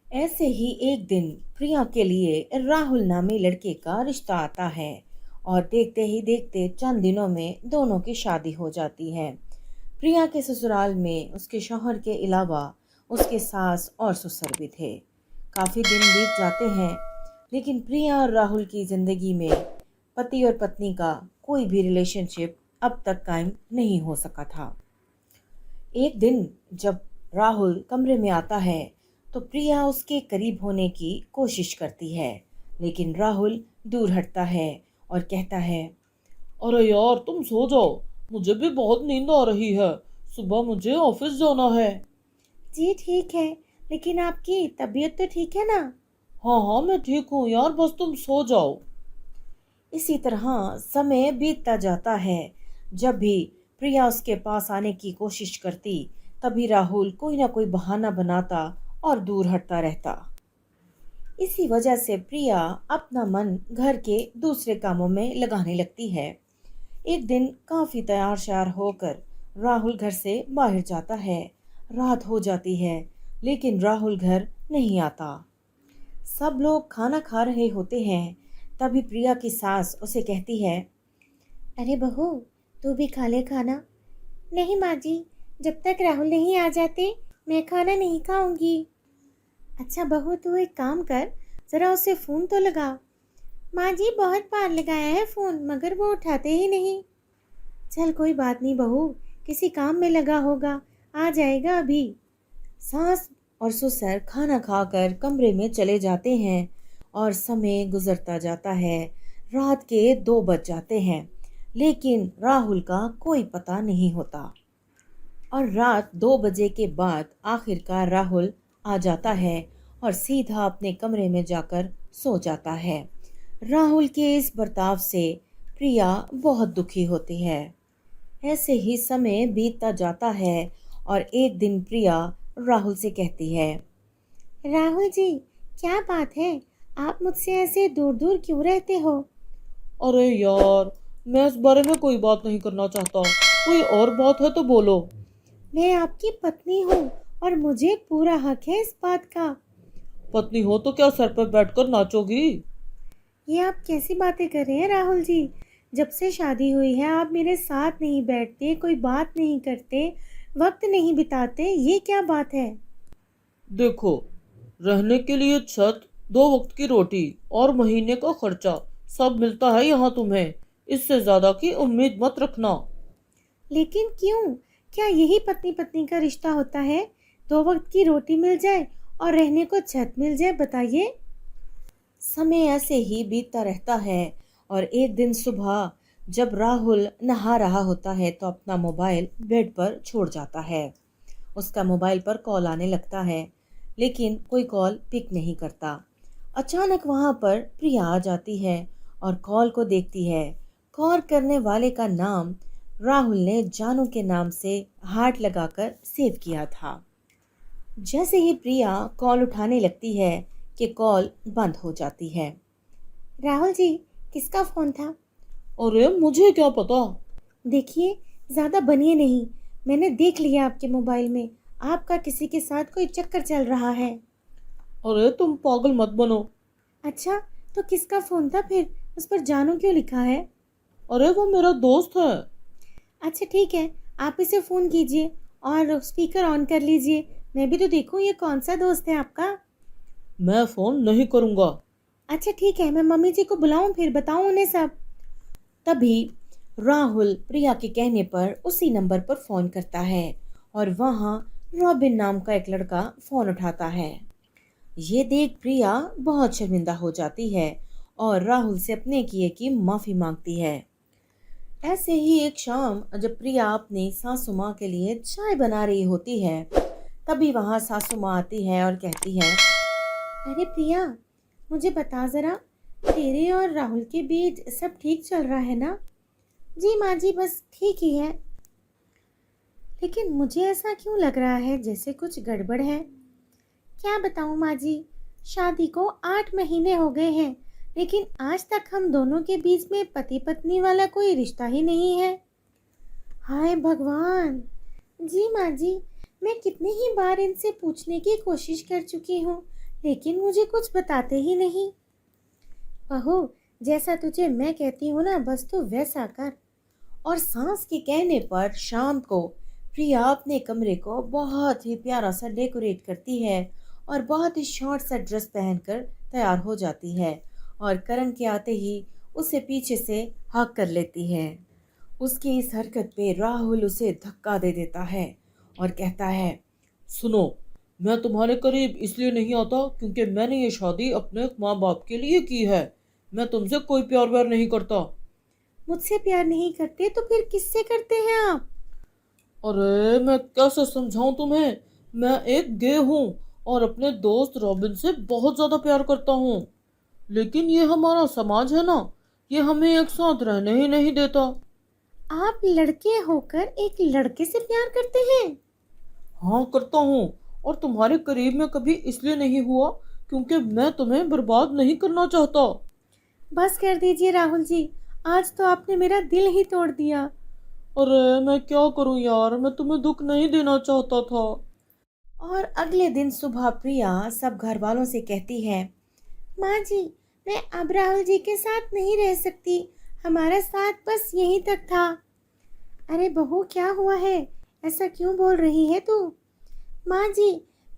ऐसे ही एक दिन प्रिया के लिए राहुल नामी लड़के का रिश्ता आता है और देखते ही देखते चंद दिनों में दोनों की शादी हो जाती है। प्रिया के ससुराल में उसके शौहर के अलावा उसके सास और ससुर भी थे। काफी दिन बीत जाते हैं, लेकिन प्रिया और राहुल की जिंदगी में पति और पत्नी का कोई भी रिलेशनशिप अब तक कायम नहीं हो सका था। एक दिन जब राहुल कमरे में आता है तो प्रिया उसके करीब होने की कोशिश करती है, लेकिन राहुल दूर हटता है और कहता है, अरे यार तुम सो जाओ। मुझे भी बहुत नींद आ रही है। सुबह मुझे ऑफिस जाना है। जी ठीक है, लेकिन आपकी तबीयत तो ठीक है ना? हाँ हाँ मैं ठीक हूँ यार, बस तुम सो जाओ। इसी तरह समय बीतता जाता है। जब भी प्रिया उसके पास आने की कोशिश करती, तभी राहुल कोई ना कोई बहाना बनाता और दूर हटता रहता। इसी वजह से प्रिया अपना मन घर के दूसरे कामों में लगाने लगती है। एक दिन काफी तैयार श्यार होकर राहुल घर से बाहर जाता है। रात हो जाती है, लेकिन राहुल घर नहीं आता। सब लोग खाना खा रहे होते हैं। तभी प्रिया की सास उसे कहती है, अरे बहू, तू भी खा ले खाना। नहीं माँ जी, जब तक राहुल नहीं आ जाते मैं खाना नहीं खाऊंगी। अच्छा बहू, तू एक काम कर, जरा उसे फोन तो लगा। माँ जी, बहुत बार लगाया है फोन मगर वो उठाते ही नहीं। चल कोई बात नहीं बहू, किसी काम में लगा होगा, आ जाएगा अभी। सास और ससुर खाना खाकर कमरे में चले जाते हैं और समय गुजरता जाता है। रात के 2 बज जाते हैं, लेकिन राहुल का कोई पता नहीं होता। और रात 2 बजे के बाद आखिरकार राहुल आ जाता है और सीधा अपने कमरे में जाकर सो जाता है। राहुल के इस बर्ताव से प्रिया बहुत दुखी होती है। ऐसे ही समय बीतता जाता है और एक दिन प्रिया राहुल से कहती है, राहुल जी, क्या बात है? आप मुझसे ऐसे दूर दूर क्यों रहते हो? अरे यार, मैं इस बारे में कोई बात नहीं करना चाहता। कोई और बात है तो बोलो। मैं आपकी पत्नी हूँ और मुझे पूरा हक है इस बात का। पत्नी हो तो क्या सर पर बैठकर नाचोगी? ये आप कैसी बातें कर रहे हैं राहुल जी? जब से शादी हुई है आप मेरे साथ नहीं बैठते, कोई बात नहीं करते, वक्त नहीं बिताते, ये क्या बात है? देखो, रहने के लिए छत, 2 वक्त की रोटी और महीने का खर्चा सब मिलता है यहाँ तुम्हें। इससे ज्यादा की उम्मीद मत रखना। लेकिन क्यों? क्या यही पत्नी पत्नी का रिश्ता होता है? 2 वक्त की रोटी मिल जाए और रहने को छत मिल जाए, बताइए। समय ऐसे ही बीतता रहता है और एक दिन सुबह जब राहुल नहा रहा होता है तो अपना मोबाइल बेड पर छोड़ जाता है। उसका मोबाइल पर कॉल आने लगता है, लेकिन कोई कॉल पिक नहीं करता। अचानक वहां पर प्रिया आ जाती है और कॉल को देखती है। कॉल करने वाले का नाम राहुल ने जानू के नाम से हार्ट लगाकर सेव किया था। जैसे ही प्रिया कॉल उठाने लगती है कि कॉल बंद हो जाती है। राहुल जी, किसका फोन था? अरे मुझे क्या पता। देखिए, ज्यादा बनिए नहीं। मैंने देख लिया आपके मोबाइल में, आपका किसी के साथ कोई चक्कर चल रहा है। अरे तुम पागल मत बनो। अच्छा, तो किसका फोन था फिर? उस पर जानू क्यों लिखा है? अरे वो मेरा दोस्त है। अच्छा ठीक है, आप इसे फोन कीजिए और स्पीकर ऑन कर लीजिए। मैं भी तो देखूं ये कौन सा दोस्त है आपका। मैं फोन नहीं करूंगा। अच्छा ठीक है, मैं मम्मी जी को बुलाऊं फिर बताऊं उन्हें सब। तभी राहुल प्रिया के कहने पर उसी नंबर पर फोन करता है और वहां रॉबिन नाम का एक लड़का फोन उठाता है। ये देख प्रिया बहुत शर्मिंदा हो जाती है और राहुल से अपने किए की माफी मांगती है। ऐसे ही एक शाम जब प्रिया अपनी सासू माँ के लिए चाय बना रही होती है, तभी वहां सासू माँ आती है और कहती है, अरे प्रिया, मुझे बता जरा, तेरे और राहुल के बीच सब ठीक चल रहा है ना? जी माँ जी, बस ठीक ही है। लेकिन मुझे ऐसा क्यों लग रहा है जैसे कुछ गड़बड़ है। क्या बताऊँ माँ जी, शादी को 8 महीने हो गए हैं, लेकिन आज तक हम दोनों के बीच में पति पत्नी वाला कोई रिश्ता ही नहीं है। हाय भगवान! जी माँ जी, मैं कितनी ही बार इनसे पूछने की कोशिश कर चुकी हूँ, लेकिन मुझे कुछ बताते ही नहीं। बहू, जैसा तुझे मैं कहती हूँ ना, बस तू वैसा कर। और सास के कहने पर शाम को प्रिया अपने कमरे को बहुत ही प्यारा सा डेकोरेट करती है और बहुत ही शॉर्ट सा ड्रेस पहनकर तैयार हो जाती है और करण के आते ही उसे पीछे से हक कर लेती है। उसकी इस हरकत पे राहुल उसे धक्का दे देता है और कहता है, सुनो, मैं तुम्हारे करीब इसलिए नहीं आता क्योंकि मैंने ये शादी अपने माँ बाप के लिए की है। मैं तुमसे कोई प्यार व्यार नहीं करता। मुझसे प्यार नहीं करते तो फिर किससे करते हैं आप? अरे मैं कैसे समझाऊं तुम्हें। मैं एक गे हूँ और अपने दोस्त रॉबिन से बहुत ज्यादा प्यार करता हूँ। लेकिन ये हमारा समाज है ना, ये हमें एक साथ रहने ही नहीं देता। आप लड़के होकर एक लड़के से प्यार करते हैं? हाँ करता हूँ। और तुम्हारे करीब में कभी इसलिए नहीं हुआ क्योंकि मैं तुम्हें बर्बाद नहीं करना चाहता। बस कर दीजिए राहुल जी, आज तो आपने मेरा दिल ही तोड़ दिया। अरे मैं क्या करूं यार, मैं तुम्हें दुख नहीं देना चाहता था। और अगले दिन सुबह प्रिया सब घर वालों से कहती है, माँ जी, मैं अब राहुल जी के साथ नहीं रह सकती। हमारा साथ बस यहीं तक था। अरे बहू, क्या हुआ है? ऐसा क्यों बोल रही है तू? माँ जी,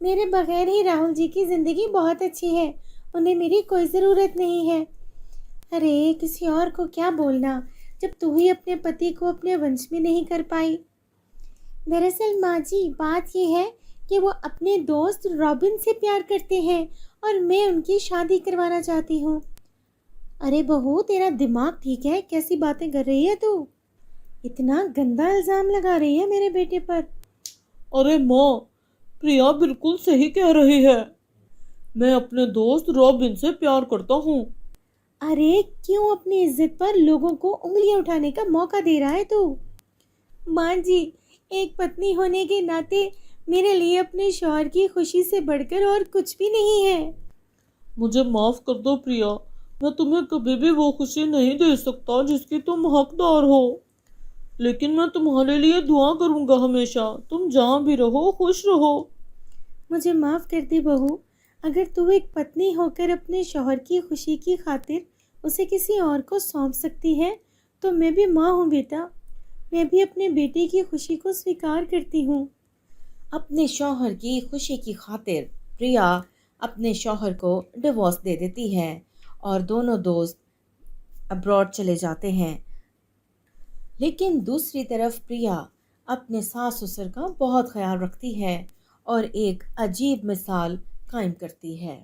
मेरे बगैर ही राहुल जी की ज़िंदगी बहुत अच्छी है। उन्हें मेरी कोई ज़रूरत नहीं है। अरे किसी और को क्या बोलना, जब तू ही अपने पति को अपने वंश में नहीं कर पाई। दरअसल माँ जी, बात यह है कि वो अपने दोस्त रॉबिन से प्यार करते हैं और मैं उनकी शादी करवाना चाहती हूँ। अरे बहू, तेरा दिमाग ठीक है? कैसी बातें कर रही है तू? इतना गंदा इल्ज़ाम लगा रही है मेरे बेटे पर। अरे माँ, प्रिया बिल्कुल सही कह रही है। मैं अपने दोस्त रॉबिन से प्यार करता हूँ। अरे क्यों अपनी इज्जत पर लोगों को उंगलियां उठाने का मौका दे रहा है तू? माँ जी, एक पत्नी होने के नाते मेरे लिए अपने शौहर की खुशी से बढ़कर और कुछ भी नहीं है। मुझे माफ कर दो प्रिया, मैं तुम्हें कभी भी वो खुशी नहीं दे सकता जिसकी तुम हकदार हो। लेकिन मैं तुम्हारे लिए दुआ करूंगा हमेशा। तुम जहाँ भी रहो खुश रहो। मुझे माफ़ कर दे बहू। अगर तू एक पत्नी होकर अपने शौहर की खुशी की खातिर उसे किसी और को सौंप सकती है, तो मैं भी माँ हूँ बेटा। मैं भी अपने बेटे की खुशी को स्वीकार करती हूँ। अपने शौहर की खुशी की खातिर प्रिया अपने शौहर को डिवोर्स दे देती है और दोनों दोस्त अब्रॉड चले जाते हैं। लेकिन दूसरी तरफ प्रिया अपने सास ससुर का बहुत ख्याल रखती है और एक अजीब मिसाल कायम करती है।